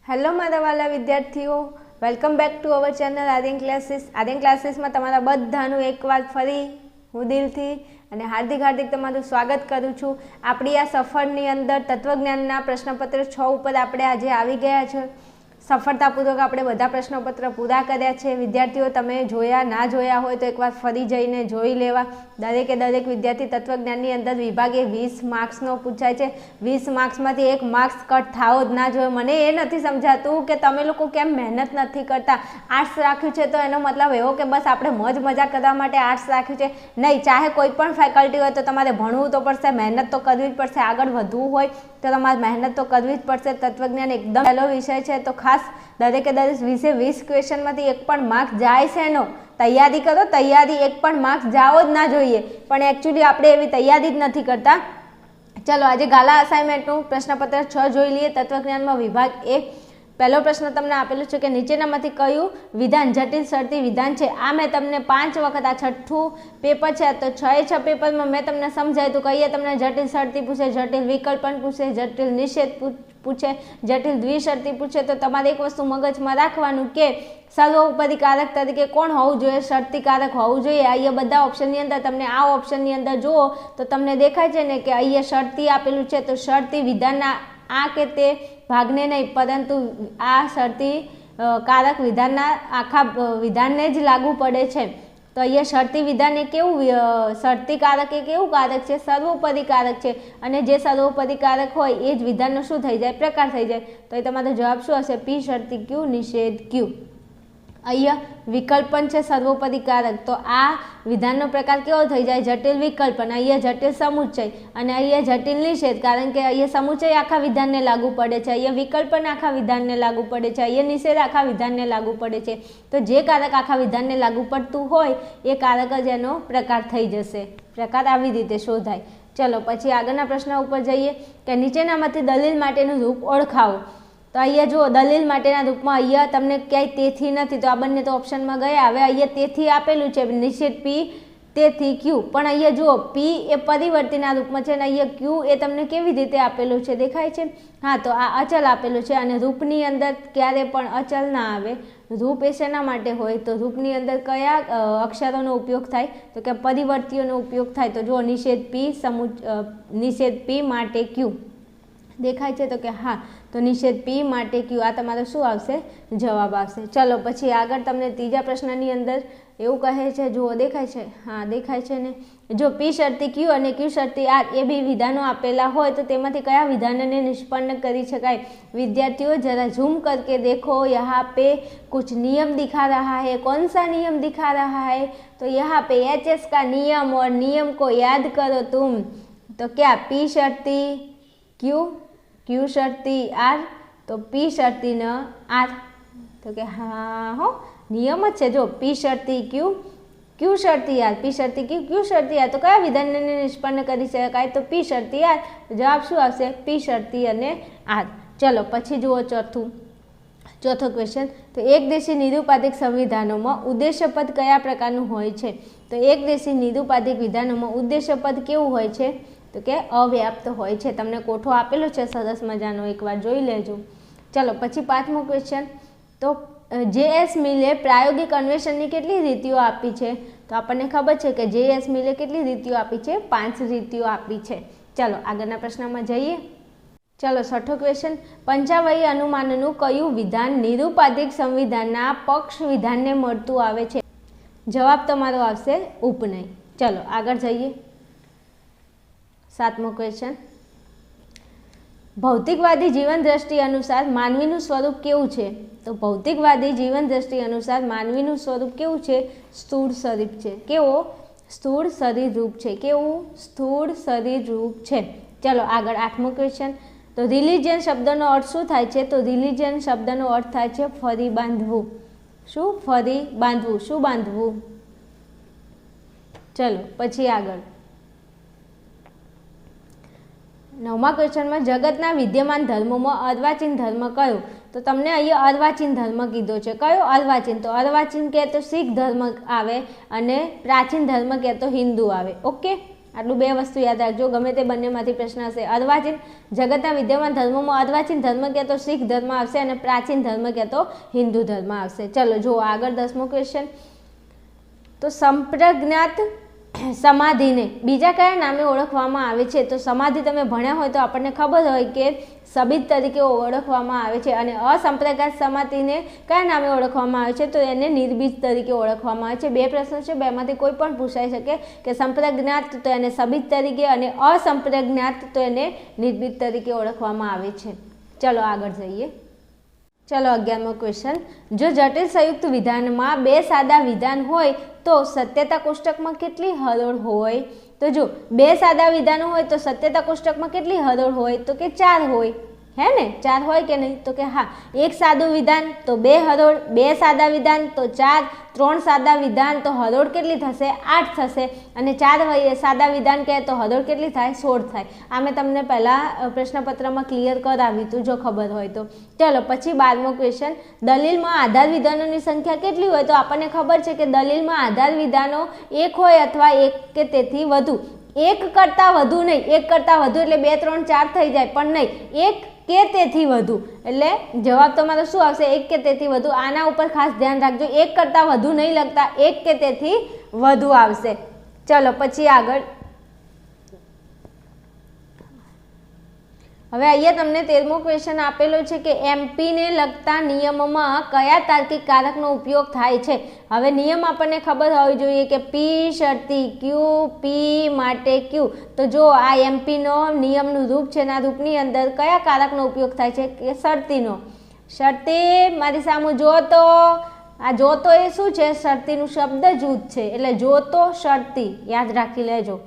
Hello મારા વાલા વિદ્યાર્થીઓ, welcome back to our channel Aryan classes. Aryan ક્લાસીસમાં તમારા બધાનું એકવાર ફરી હું દિલથી અને હાર્દિક તમારું સ્વાગત કરું છું. આપણી આ સફરની અંદર તત્વજ્ઞાનના પ્રશ્નપત્ર 6 ઉપર આપણે આજે આવી ગયા છે. સફળતાપૂર્વક આપણે બધા પ્રશ્નપત્ર પૂરા કર્યા છે. વિદ્યાર્થીઓ, તમે જોયા ના જોયા હોય તો એકવાર ફરી જઈને જોઈ લેવા. દરેક વિદ્યાર્થી તત્વજ્ઞાનની અંદર વિભાગે 20 માર્ક્સનો પૂછાય છે. 20 માર્ક્સમાંથી 1 માર્ક્સ કટ થાવો જ ના જોઈએ. મને એ નથી સમજાતું કે તમે લોકો કેમ મહેનત નથી કરતા. આર્ટ્સ રાખ્યું છે તો એનો મતલબ એવો કે બસ આપણે મોજ મજા કરવા માટે આર્ટ્સ રાખ્યું છે? નહીં, ચાહે કોઈ પણ ફેકલ્ટી હોય તો તમારે ભણવું તો પડશે, મહેનત તો કરવી જ પડશે. આગળ વધવું હોય તો તમારે મહેનત તો કરવી જ પડશે. તત્વજ્ઞાન એકદમ પહેલો વિષય છે તો ખાસ દરેકે 20 ક્વેશ્ચનમાંથી 1 પણ માર્ક્સ જાય છે એનો તૈયારી કરો. તૈયારી 1 પણ માર્ક્સ જાવો જ ના જોઈએ, પણ એકચ્યુઅલી આપણે એવી તૈયારી જ નથી કરતા. ચલો આજે ગાલા અસાઇનમેન્ટનું પ્રશ્નપત્ર 6 જોઈ લઈએ. તત્વજ્ઞાનમાં વિભાગ એ. પહેલો પ્રશ્ન તમને આપેલું છે કે નીચેનામાંથી કયું વિધાન જટિલ શરતી વિધાન છે? આ મેં તમને 5 વખત, આ 6થું પેપર છે તો 6 પેપરમાં મેં તમને સમજાવ્યું હતું કે અહીંયા તમને જટિલ શરતી પૂછે, જટિલ વિકલ્પન પૂછે, જટિલ નિષેધ પૂછે, જટિલ દ્વિશરતી પૂછે. તો તમારે એક વસ્તુ મગજમાં રાખવાનું કે સર્વોપરી કારક તરીકે કોણ હોવું જોઈએ? શરતી કારક હોવું જોઈએ. અહીંયા બધા ઓપ્શનની અંદર તમને આ ઓપ્શનની અંદર જુઓ તો તમને દેખાય છે ને કે અહીંયા શરતી આપેલું છે, તો શરતી વિધાનના આ કે તે ભાગને નહીં, પરંતુ આ શરતી કારક વિધાનના આખા વિધાનને જ લાગુ પડે છે. તો અહીંયા શરતી વિધાન એ કેવું, શરતી કારક એ કેવું કારક છે? સર્વોપરી કારક છે. અને જે સર્વોપરી કારક હોય એ જ વિધાનનો શું થઈ જાય? પ્રકાર થઈ જાય. તો એ તમારો જવાબ શું હશે? પી શરતી ક્યુ નિષેધ ક્યુ. અહીંયા વિકલ્પન છે સર્વોપરી કારક, તો આ વિધાનનો પ્રકાર કેવો થઈ જાય? જટિલ વિકલ્પન. અહીંયા જટિલ સમુચ્ચય અને અહીંયા જટિલ નિષેધ, કારણ કે અહીંયા સમુચ્ચય આખા વિધાનને લાગુ પડે છે, અહીંયા વિકલ્પન આખા વિધાનને લાગુ પડે છે, અહીંયા નિષેધ આખા વિધાનને લાગુ પડે છે. તો જે કારક આખા વિધાનને લાગુ પડતું હોય એ કારક જ એનો પ્રકાર થઈ જશે. પ્રકાર આવી રીતે શોધાય. ચલો પછી આગળના પ્રશ્ન ઉપર જઈએ કે નીચેનામાંથી દલીલ માટેનું રૂપ ઓળખાવો. તો અહીંયા જુઓ, દલીલ માટેના રૂપમાં અહીંયા તમને ક્યાંય તેથી નથી, તો આ બંને તો ઓપ્શનમાં ગયા. હવે અહીંયા તેથી આપેલું છે, નિષેધ પી તેથી ક્યુ, પણ અહીંયા જુઓ પી એ પરિવર્તીના રૂપમાં છે અને અહીંયા ક્યુ એ તમને કેવી રીતે આપેલું છે? દેખાય છે? હા, તો આ અચલ આપેલું છે અને રૂપની અંદર ક્યારે પણ અચલ ના આવે. રૂપ એ શેના માટે હોય? તો રૂપની અંદર કયા અક્ષરોનો ઉપયોગ થાય? તો કે પરિવર્તીઓનો ઉપયોગ થાય. તો જુઓ નિષેધ પી માટે ક્યુ દેખાય છે? તો કે હા, તો નિષેધ પી માટે ક્યુ આ તમારો શું આવશે? જવાબ આવશે. ચલો પછી આગળ તમને ત્રીજા પ્રશ્નની અંદર એવું કહે છે, જુઓ દેખાય છે? હા દેખાય છે ને. જો પી શરતી ક્યુ અને ક્યુ શરતી આર એ બે વિધાનો આપેલા હોય તો તેમાંથી કયા વિધાનને નિષ્પન્ન કરી શકાય? વિદ્યાર્થીઓ જરા ઝૂમ करके देखो, यहाँ पे कुछ नियम दिखा रहा है. कौन सा नियम दिखा रहा है? तो यहाँ पे एचएस का नियम और नियम को याद करो तुम. तो क्या पी शर्ती क्यू, क्यू शर्ती आर, तो पी शर्ती न आर. तो કે હા હો, નિયમ જ છે. જો પી શર્તી ક્યુ, ક્યુ શર્તી આર, પી શર્તી ક્યુ, ક્યુ શર્તી આર, તો કયા વિધાનને નિષ્પન્ન કરી શકાય? તો પી શર્તી આર. જવાબ શું આવશે? પી શર્તી અને આર. ચલો પછી જુઓ ચોથો ક્વેશ્ચન. તો એકદેશી નિરુપાધિક સંવિધાનોમાં ઉદ્દેશ્યપદ કયા પ્રકારનું હોય છે? તો એકદેશી નિરુપાધિક વિધાનોમાં ઉદ્દેશ્યપદ કેવું હોય છે? તો કે અવ્યાપ્ત હોય છે. તમને કોઠો આપેલો છે સરસ મજાનો, એકવાર જોઈ લેજો. ચલો પછી 5મો ક્વેશ્ચન. તો જે.એસ. મિલે પ્રાયોગિક અન્વેષણની કેટલી રીતિઓ આપી છે? તો આપણને ખબર છે કે જે.એસ. મિલે કેટલી રીતિઓ આપી છે? 5 રીતિઓ આપી છે. ચલો આગળના પ્રશ્નમાં જઈએ. ચલો 6થો ક્વેશ્ચન. પંચાવયી અનુમાનનું કયું વિધાન નિરુપાધિક સંવિધાનના પક્ષ વિધાનને મળતું આવે છે? જવાબ તમારો આવશે ઉપનય. ચલો આગળ જઈએ. 7મો ક્વેશ્ચન. ભૌતિકવાદી જીવન દ્રષ્ટિ અનુસાર માનવીનું સ્વરૂપ કેવું છે? તો ભૌતિકવાદી જીવન દ્રષ્ટિ અનુસાર માનવીનું સ્વરૂપ કેવું છે? સ્થૂળ શરીર છે. કેવો? સ્થૂળ શરીર રૂપ છે. કેવું? સ્થૂળ શરીર રૂપ છે. ચલો આગળ 8મો ક્વેશ્ચન. તો રિલિજન શબ્દનો અર્થ શું થાય છે? તો રિલિજન શબ્દનો અર્થ થાય છે ફરી બાંધવું. શું? ફરી બાંધવું. શું બાંધવું? ચલો પછી આગળ 9મા ક્વેશ્ચનમાં જગતના વિદ્યમાન ધર્મોમાં અર્વાચીન ધર્મ કયો? તો તમને અહીંયા અર્વાચીન ધર્મ કીધો છે. કયો અર્વાચીન? તો અર્વાચીન કહે તો શીખ ધર્મ આવે અને પ્રાચીન ધર્મ કહે તો હિન્દુ આવે. ઓકે, આટલું 2 વસ્તુ યાદ રાખજો, ગમે તે બંનેમાંથી પ્રશ્ન હશે. અર્વાચીન જગતના વિદ્યમાન ધર્મોમાં અર્વાચીન ધર્મ ક્યાં તો શીખ ધર્મ આવશે અને પ્રાચીન ધર્મ ક્યાં તો હિન્દુ ધર્મ આવશે. ચલો જો આગળ 10મો ક્વેશ્ચન. તો સંપ્રજ્ઞાત સમાધિને બીજા કયા નામે ઓળખવામાં આવે છે? તો સમાધિ તમે ભણ્યા હોય તો આપણને ખબર હોય કે સબીજ તરીકે ઓળખવામાં આવે છે, અને અસંપ્રજ્ઞાત સમાધિને કયા નામે ઓળખવામાં આવે છે? તો એને નિર્બીજ તરીકે ઓળખવામાં આવે છે. 2 પ્રશ્નો છે, બેમાંથી કોઈ પણ પૂછાઈ શકે કે સંપ્રજ્ઞાત તો એને સબીજ તરીકે અને અસંપ્રજ્ઞાત તો એને નિર્બીજ તરીકે ઓળખવામાં આવે છે. ચલો આગળ જઈએ. ચલો 11મો ક્વેશ્ચન. જો જટિલ સંયુક્ત વિધાનમાં 2 સાદા વિધાન હોય તો સત્યતા કોષ્ટકમાં કેટલી હરોળ હોય? તો જો 2 સાદા વિધાનો હોય તો સત્યતા કોષ્ટકમાં કેટલી હરોળ હોય? તો કે 4 હોય, હે ને? 4 હોય કે નહીં? તો કે હા. 1 સાદું વિધાન તો 2 હરોળ, 2 સાદા વિધાન તો 4, 3 સાદા વિધાન તો હરોળ કેટલી થશે? 8 થશે, અને 4 સાદા વિધાન કહે તો હરોળ કેટલી થાય? 16 થાય. આ મેં તમને પહેલાં પ્રશ્નપત્રમાં ક્લિયર કરાવ્યું હતું જો ખબર હોય તો. ચલો પછી 12મો ક્વેશ્ચન. દલીલમાં આધાર વિધાનોની સંખ્યા કેટલી હોય? તો આપણને ખબર છે કે દલીલમાં આધાર વિધાનો 1 હોય અથવા 1 કે તેથી વધુ. 1 કરતાં વધુ નહીં, 1 કરતાં વધુ એટલે 2, 3, 4 થઈ જાય, પણ નહીં 1 કે તેથી વધુ. એટલે જવાબ તમારો શું આવશે? 1 કે તેથી વધુ. આના ઉપર ખાસ ધ્યાન રાખજો, 1 કરતાં વધુ નહીં લખતા, 1 કે તેથી વધુ આવશે. ચલો પછી આગળ. હવે અહીંયા તમને 13મો ક્વેશ્ચન આપેલો છે કે એમપીને લગતા નિયમમાં કયા તાર્કિક કારકનો ઉપયોગ થાય છે? હવે નિયમ આપણને ખબર હોવી જોઈએ કે પી શરતી ક્યુ, પી માટે ક્યુ. તો જો આ એમપીનો નિયમનું રૂપ છે, એના રૂપની અંદર કયા કારકનો ઉપયોગ થાય છે? કે શરતીનો. શરતી મારી સામે જો તો, આ જો તો એ શું છે? શરતીનું શબ્દ જૂથ છે, એટલે જો તો શરતી યાદ રાખી લેજો.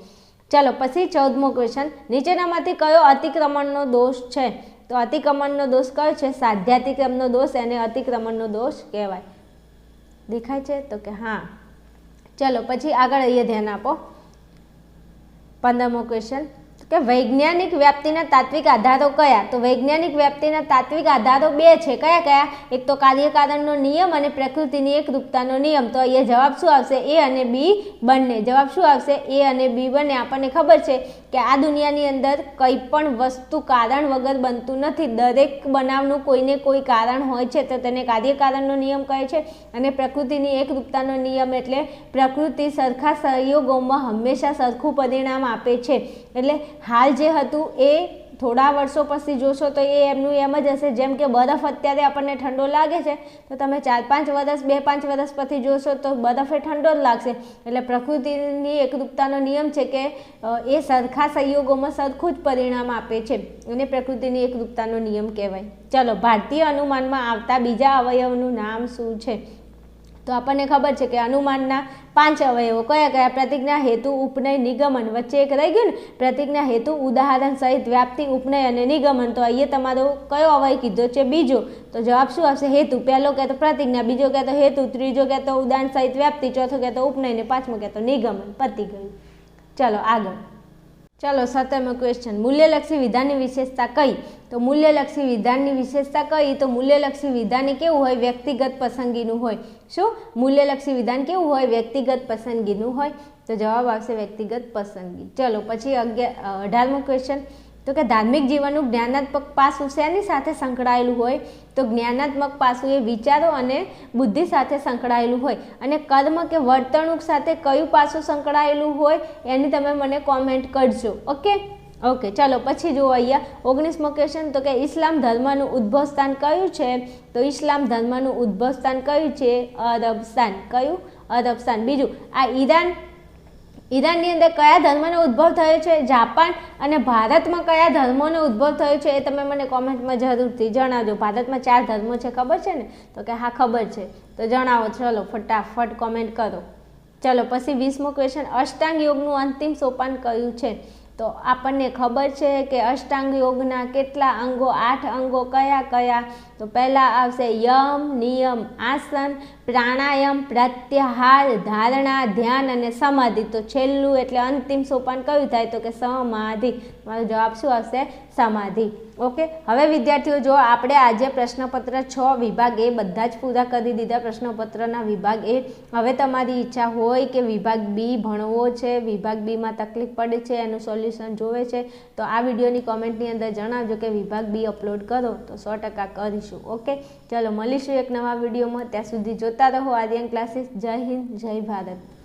ચલો પછી 14મો ક્વેશ્ચન. નીચેનામાંથી કયો અતિક્રમણનો દોષ છે? તો અતિક્રમણનો દોષ કયો છે? સાધ્યાતિક્રમનો દોષ, એને અતિક્રમણનો દોષ કહેવાય. દેખાય છે? તો કે હા. ચલો પછી આગળ અહીંયા ધ્યાન આપો. 15મો ક્વેશ્ચન કે વૈજ્ઞાનિક વ્યાપ્તિના તાત્વિક આધારો કયા? તો વૈજ્ઞાનિક વ્યાપ્તિના તાત્વિક આધારો 2 છે. કયા કયા? એક તો કાર્યકારણનો નિયમ અને પ્રકૃતિની એકરૂપતાનો નિયમ. તો અહીંયા જવાબ શું આવશે? એ અને બી બંને. જવાબ શું આવશે? એ અને બી બંને. આપણને ખબર છે કે આ દુનિયાની અંદર કંઈ પણ વસ્તુ કારણ વગર બનતું નથી. દરેક બનાવનું કોઈને કોઈ કારણ હોય છે, તો તેને કાર્યકારણનો નિયમ કહે છે. અને પ્રકૃતિની એકરૂપતાનો નિયમ એટલે પ્રકૃતિ સરખા સંયોગોમાં હંમેશા સરખું પરિણામ આપે છે. એટલે હાલ જે હતું એ થોડા વર્ષો પછી જોશો તો એ એમનું એમ જ હશે. જેમ કે બરફ અત્યારે આપણને ઠંડો લાગે છે, તો તમે 4-5 વર્ષ 2-5 વર્ષ પછી જોશો તો બરફ એ ઠંડો જ લાગશે. એટલે પ્રકૃતિની એકરૂપતાનો નિયમ છે કે એ સરખા સંયોગોમાં સરખું જ પરિણામ આપે છે, એને પ્રકૃતિની એકરૂપતાનો નિયમ કહેવાય. ચલો ભારતીય અનુમાનમાં આવતા બીજા અવયવનું નામ શું છે? તો આપણને ખબર છે કે અનુમાનના 5 અવયવો કયા કયા? પ્રતિજ્ઞા, હેતુ, ઉપનય, નિગમન. વચ્ચે એક રહી ગયું ને, પ્રતિજ્ઞા, હેતુ, ઉદાહરણ સહિત, વ્યાપ્તિ, ઉપનય અને નિગમન. તો અહીંયા તમારો કયો અવયવ કીધો છે? બીજો. તો જવાબ શું આવશે? હેતુ. પહેલો કહેતો પ્રતિજ્ઞા, બીજો કહેતો હેતુ, ત્રીજો કહેતો ઉદાહરણ સહિત વ્યાપ્તિ, ચોથો કહેતો ઉપનય ને 5મો કહેતો નિગમન. પતી ગયું. ચલો આગળ. ચલો 17મો ક્વેશ્ચન. મૂલ્યલક્ષી વિધાનની વિશેષતા કઈ? તો મૂલ્યલક્ષી વિધાનની વિશેષતા કઈ? તો મૂલ્યલક્ષી વિધાન કેવું હોય? વ્યક્તિગત પસંદગીનું હોય. શું? મૂલ્યલક્ષી વિધાન કેવું હોય? વ્યક્તિગત પસંદગીનું હોય. તો જવાબ આવશે વ્યક્તિગત પસંદગી. ચલો પછી 18મો ક્વેશ્ચન. તો કે ધાર્મિક જીવનનું જ્ઞાનાત્મક પાસું શેની સાથે સંકળાયેલું હોય? તો જ્ઞાનાત્મક પાસું એ વિચારો અને બુદ્ધિ સાથે સંકળાયેલું હોય. અને કર્મ કે વર્તણૂક સાથે કયું પાસું સંકળાયેલું હોય એની તમે મને કોમેન્ટ કરજો. ઓકે ચલો પછી જુઓ અહીંયા 19મો ક્વેશ્ચન. તો કે ઇસ્લામ ધર્મનું ઉદ્ભવ સ્થાન કયું છે? તો ઇસ્લામ ધર્મનું ઉદ્ભવ સ્થાન કયું છે? અરબસ્તાન. કયું? અરબસ્તાન. બીજું આ ઈરાનની અંદર કયા ધર્મનો ઉદ્ભવ થયો છે? જાપાન. અને ભારતમાં કયા ધર્મોનો ઉદ્ભવ થયો છે એ તમે મને કોમેન્ટમાં જરૂરથી જણાવજો. ભારતમાં 4 ધર્મો છે, ખબર છે ને? તો કે હા ખબર છે, તો જણાવો. ચલો ફટાફટ કોમેન્ટ કરો. ચલો પછી 20મો ક્વેશ્ચન. અષ્ટાંગ યોગનું અંતિમ સોપાન કયું છે? તો આપણને ખબર છે કે અષ્ટાંગ યોગના કેટલા અંગો? 8 અંગો. કયા કયા? તો પહેલાં આવશે યમ, નિયમ, આસન, પ્રાણાયામ, પ્રત્યાહાર, ધારણા, ધ્યાન અને સમાધિ. તો છેલ્લું એટલે અંતિમ સોપાન કયું થાય? તો કે સમાધિ. મારો જવાબ શું આવશે? સમાધિ. ઓકે, હવે વિદ્યાર્થીઓ જો આપણે આજે પ્રશ્નપત્ર 6 વિભાગ એ બધા જ પૂરા કરી દીધા. પ્રશ્નપત્રના વિભાગ એ. હવે તમારી ઈચ્છા હોય કે વિભાગ બી ભણવો છે, વિભાગ બીમાં તકલીફ પડે છે, એનું સોલ્યુશન જોવે છે, તો આ વિડીયોની કોમેન્ટની અંદર જણાવજો કે વિભાગ બી અપલોડ કરો તો 100% કરીશું. ઓકે, ચલો મળીશું એક નવા વિડીયોમાં. ત્યાં સુધી જોતા રહો આર્યન ક્લાસીસ. જય હિન્દ, જય ભારત.